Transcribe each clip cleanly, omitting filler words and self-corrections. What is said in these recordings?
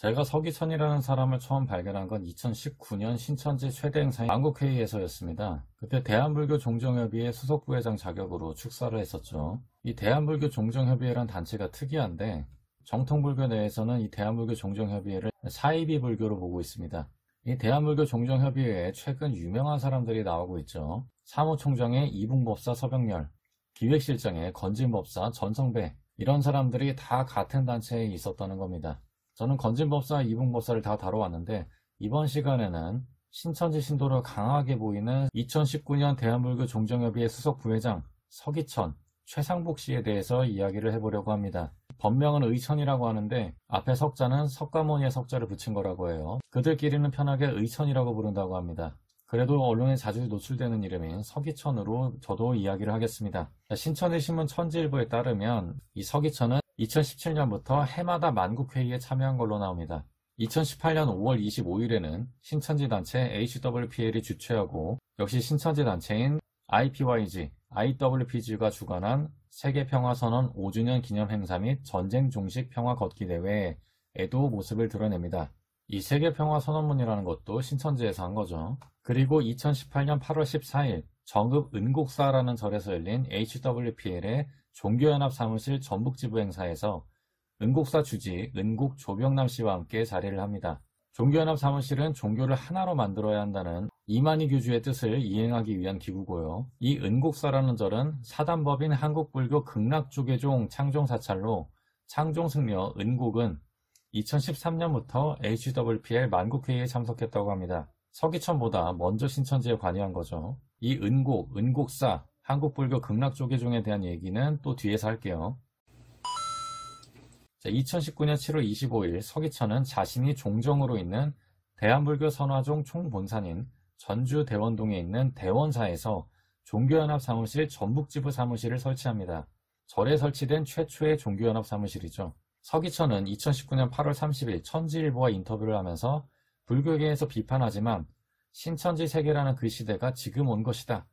제가 서기천이라는 사람을 처음 발견한 건 2019년 신천지 최대 행사인 만국회의에서였습니다. 그때 대한불교 종정협의회 수석부회장 자격으로 축사를 했었죠. 이 대한불교 종정협의회란 단체가 특이한데 정통불교 내에서는 이 대한불교 종정협의회를 사이비 불교로 보고 있습니다. 이 대한불교 종정협의회에 최근 유명한 사람들이 나오고 있죠. 사무총장의 이붕법사 서병렬, 기획실장의 건진법사 전성배, 이런 사람들이 다 같은 단체에 있었다는 겁니다. 저는 건진법사, 이붕법사를 다 다뤄왔는데 이번 시간에는 신천지 신도를 강하게 보이는 2019년 대한불교 종정협의회 수석 부회장 서기천, 최상복 씨에 대해서 이야기를 해보려고 합니다. 법명은 의천이라고 하는데 앞에 석자는 석가모니의 석자를 붙인 거라고 해요. 그들끼리는 편하게 의천이라고 부른다고 합니다. 그래도 언론에 자주 노출되는 이름인 서기천으로 저도 이야기를 하겠습니다. 신천지 신문 천지일보에 따르면 이 서기천은 2017년부터 해마다 만국회의에 참여한 걸로 나옵니다. 2018년 5월 25일에는 신천지 단체 HWPL이 주최하고 역시 신천지 단체인 IPYG, IWPG가 주관한 세계평화선언 5주년 기념 행사 및 전쟁 종식 평화 걷기 대회에도 모습을 드러냅니다. 이 세계평화선언문이라는 것도 신천지에서 한 거죠. 그리고 2018년 8월 14일 정읍 은곡사라는 절에서 열린 HWPL의 종교연합 사무실 전북지부 행사에서 은곡사 주지 은곡 조병남 씨와 함께 자리를 합니다. 종교연합 사무실은 종교를 하나로 만들어야 한다는 이만희 교주의 뜻을 이행하기 위한 기구고요. 이 은곡사라는 절은 사단법인 한국불교 극락조계종 창종사찰로 창종승려 은곡은 2013년부터 HWPL 만국회의에 참석했다고 합니다. 서기천보다 먼저 신천지에 관여한 거죠. 이 은곡, 은곡사, 한국불교 극락조계종에 대한 얘기는 또 뒤에서 할게요. 2019년 7월 25일 서기천은 자신이 종정으로 있는 대한불교 선화종 총본산인 전주 대원동에 있는 대원사에서 종교연합 사무실 전북지부 사무실을 설치합니다. 절에 설치된 최초의 종교연합 사무실이죠. 서기천은 2019년 8월 30일 천지일보와 인터뷰를 하면서 불교계에서 비판하지만 신천지 세계라는 그 시대가 지금 온 것이다.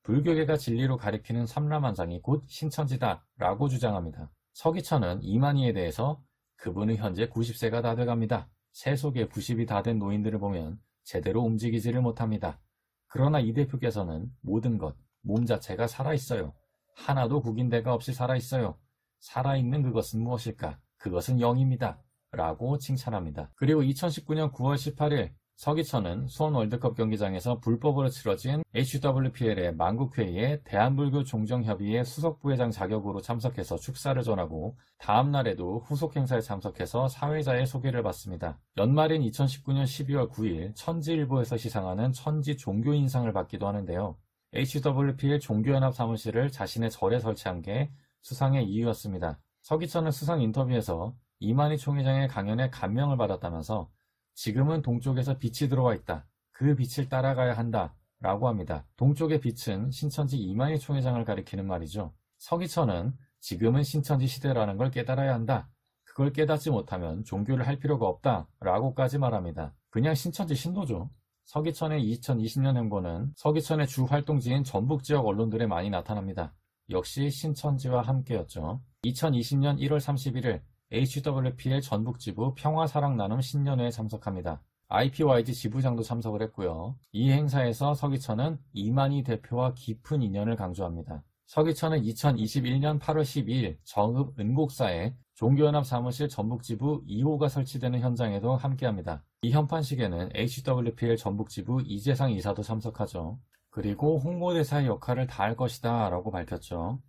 불교계가 진리로 가리키는 삼라만상이 곧 신천지다 라고 주장합니다. 서기천은 이만희에 대해서 그분은 현재 90세가 다 돼갑니다. 새 속에 90이 다 된 노인들을 보면 제대로 움직이지를 못합니다. 그러나 이 대표께서는 모든 것, 몸 자체가 살아있어요. 하나도 구긴 데가 없이 살아있어요. 살아있는 그것은 무엇일까? 그것은 영입니다. 라고 칭찬합니다. 그리고 2019년 9월 18일 서기천은 수원 월드컵 경기장에서 불법으로 치러진 HWPL의 만국회의에 대한불교 종정협의회 수석부회장 자격으로 참석해서 축사를 전하고 다음날에도 후속 행사에 참석해서 사회자의 소개를 받습니다. 연말인 2019년 12월 9일 천지일보에서 시상하는 천지 종교인상을 받기도 하는데요. HWPL 종교연합 사무실을 자신의 절에 설치한 게 수상의 이유였습니다. 서기천은 수상 인터뷰에서 이만희 총회장의 강연에 감명을 받았다면서 지금은 동쪽에서 빛이 들어와 있다. 그 빛을 따라가야 한다. 라고 합니다. 동쪽의 빛은 신천지 이만희 총회장을 가리키는 말이죠. 서기천은 지금은 신천지 시대라는 걸 깨달아야 한다. 그걸 깨닫지 못하면 종교를 할 필요가 없다. 라고까지 말합니다. 그냥 신천지 신도죠. 서기천의 2020년 행보는 서기천의 주 활동지인 전북 지역 언론들에 많이 나타납니다. 역시 신천지와 함께였죠. 2020년 1월 31일 HWPL 전북지부 평화사랑나눔 신년회에 참석합니다. IPYG 지부장도 참석을 했고요. 이 행사에서 서기천은 이만희 대표와 깊은 인연을 강조합니다. 서기천은 2021년 8월 12일 정읍 은곡사에 종교연합 사무실 전북지부 2호가 설치되는 현장에도 함께합니다. 이 현판식에는 HWPL 전북지부 이재상 이사도 참석하죠. 그리고 홍보대사의 역할을 다할 것이다 라고 밝혔죠.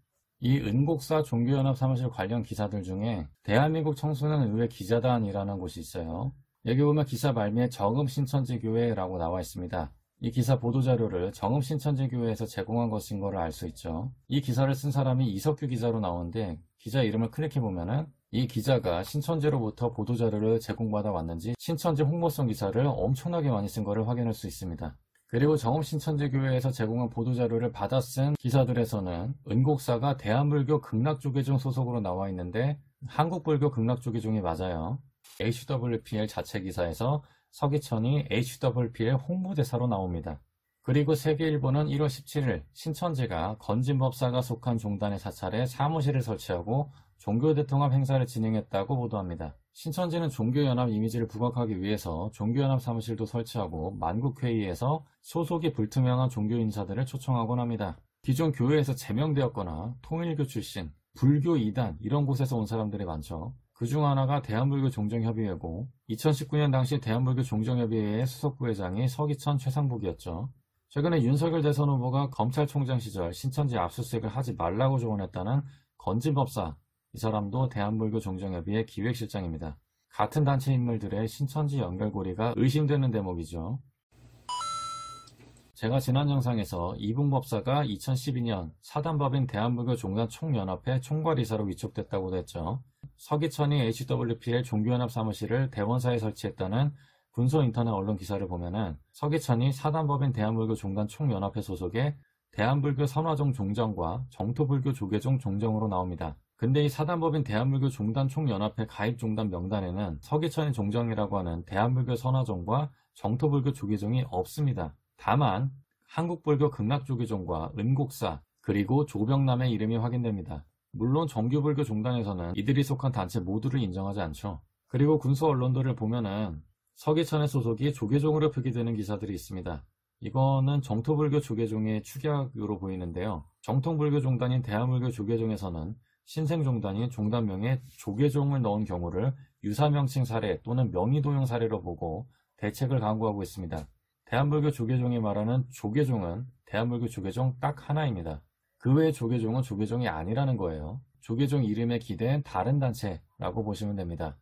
이 은곡사 종교연합 사무실 관련 기사들 중에 대한민국 청소년 의회 기자단이라는 곳이 있어요. 여기 보면 기사 말미에 정읍신천지교회라고 나와 있습니다. 이 기사 보도자료를 정읍신천지교회에서 제공한 것인 걸 알 수 있죠. 이 기사를 쓴 사람이 이석규 기자로 나오는데 기자 이름을 클릭해보면은 이 기자가 신천지로부터 보도자료를 제공받아 왔는지 신천지 홍보성 기사를 엄청나게 많이 쓴 것을 확인할 수 있습니다. 그리고 정읍신천지교회에서 제공한 보도자료를 받아 쓴 기사들에서는 은곡사가 대한불교 극락조계종 소속으로 나와 있는데 한국불교 극락조계종이 맞아요. HWPL 자체 기사에서 서기천이 HWPL 홍보대사로 나옵니다. 그리고 세계일보는 1월 17일 신천지가 건진법사가 속한 종단의 사찰에 사무실을 설치하고 종교대통합 행사를 진행했다고 보도합니다. 신천지는 종교연합 이미지를 부각하기 위해서 종교연합 사무실도 설치하고 만국회의에서 소속이 불투명한 종교 인사들을 초청하곤 합니다. 기존 교회에서 제명되었거나 통일교 출신, 불교 이단 이런 곳에서 온 사람들이 많죠. 그중 하나가 대한불교 종정협의회고 2019년 당시 대한불교 종정협의회의 수석부회장이 서기천 최상복이었죠. 최근에 윤석열 대선 후보가 검찰총장 시절 신천지 압수수색을 하지 말라고 조언했다는 건진법사, 이 사람도 대한불교 종정협의회 기획실장입니다. 같은 단체 인물들의 신천지 연결고리가 의심되는 대목이죠. 제가 지난 영상에서 이붕법사가 2012년 사단법인 대한불교 종단 총연합회 총괄이사로 위촉됐다고도 했죠. 서기천이 HWPL 종교연합 사무실을 대원사에 설치했다는 군소인터넷 언론 기사를 보면은 서기천이 사단법인 대한불교 종단 총연합회 소속의 대한불교 선화종 종정과 정토불교 조계종 종정으로 나옵니다. 근데 이 사단법인 대한불교 종단 총연합회 가입 종단 명단에는 서기천이 종정이라고 하는 대한불교 선화종과 정토불교 조계종이 없습니다. 다만 한국불교 극락조계종과 은곡사 그리고 조병남의 이름이 확인됩니다. 물론 정규불교 종단에서는 이들이 속한 단체 모두를 인정하지 않죠. 그리고 군소 언론들을 보면은 서기천의 소속이 조계종으로 표기되는 기사들이 있습니다. 이거는 정토불교 조계종의 축약으로 보이는데요. 정통불교 종단인 대한불교 조계종에서는 신생종단인 종단명에 조계종을 넣은 경우를 유사명칭 사례 또는 명의도용 사례로 보고 대책을 강구하고 있습니다. 대한불교 조계종이 말하는 조계종은 대한불교 조계종 딱 하나입니다. 그 외의 조계종은 조계종이 아니라는 거예요. 조계종 이름에 기대한 다른 단체라고 보시면 됩니다.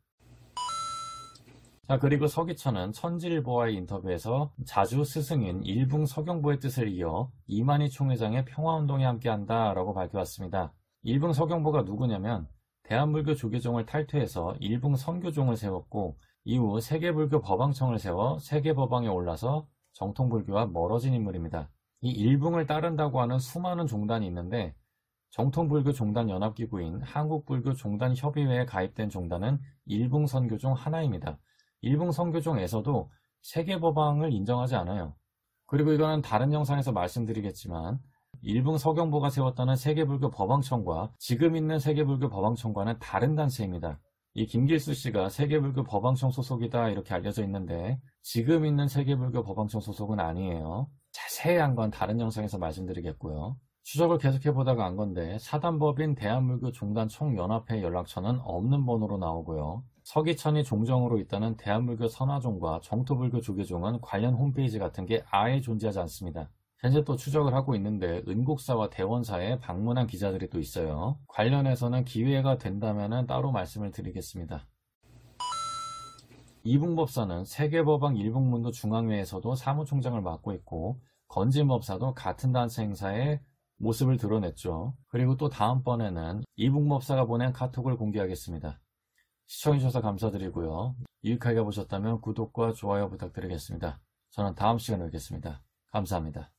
자, 그리고 서기천은 천지일보와의 인터뷰에서 자주 스승인 일붕 서경보의 뜻을 이어 이만희 총회장의 평화운동에 함께한다 라고 밝혀왔습니다. 일붕 서경보가 누구냐면 대한불교 조계종을 탈퇴해서 일붕 선교종을 세웠고 이후 세계불교 법왕청을 세워 세계법왕에 올라서 정통불교와 멀어진 인물입니다. 이 일붕을 따른다고 하는 수많은 종단이 있는데 정통불교 종단 연합기구인 한국불교 종단협의회에 가입된 종단은 일붕선교종 하나입니다. 일붕선교종에서도 세계법왕을 인정하지 않아요. 그리고 이거는 다른 영상에서 말씀드리겠지만 일붕서경보가 세웠다는 세계불교 법왕청과 지금 있는 세계불교 법왕청과는 다른 단체입니다. 이 김길수 씨가 세계불교 법왕청 소속이다 이렇게 알려져 있는데 지금 있는 세계불교 법왕청 소속은 아니에요. 자세한 건 다른 영상에서 말씀드리겠고요. 추적을 계속해보다가 안 건데 사단법인 대한불교 종단 총연합회 연락처는 없는 번호로 나오고요. 서기천이 종정으로 있다는 대한불교 선화종과 정토불교 조계종은 관련 홈페이지 같은 게 아예 존재하지 않습니다. 현재 또 추적을 하고 있는데 은곡사와 대원사에 방문한 기자들이 또 있어요. 관련해서는 기회가 된다면 따로 말씀을 드리겠습니다. 이붕법사는 세계법왕 일북문도 중앙회에서도 사무총장을 맡고 있고 건진법사도 같은 단체 행사에 모습을 드러냈죠. 그리고 또 다음번에는 이붕법사가 보낸 카톡을 공개하겠습니다. 시청해주셔서 감사드리고요. 유익하게 보셨다면 구독과 좋아요 부탁드리겠습니다. 저는 다음 시간에 뵙겠습니다. 감사합니다.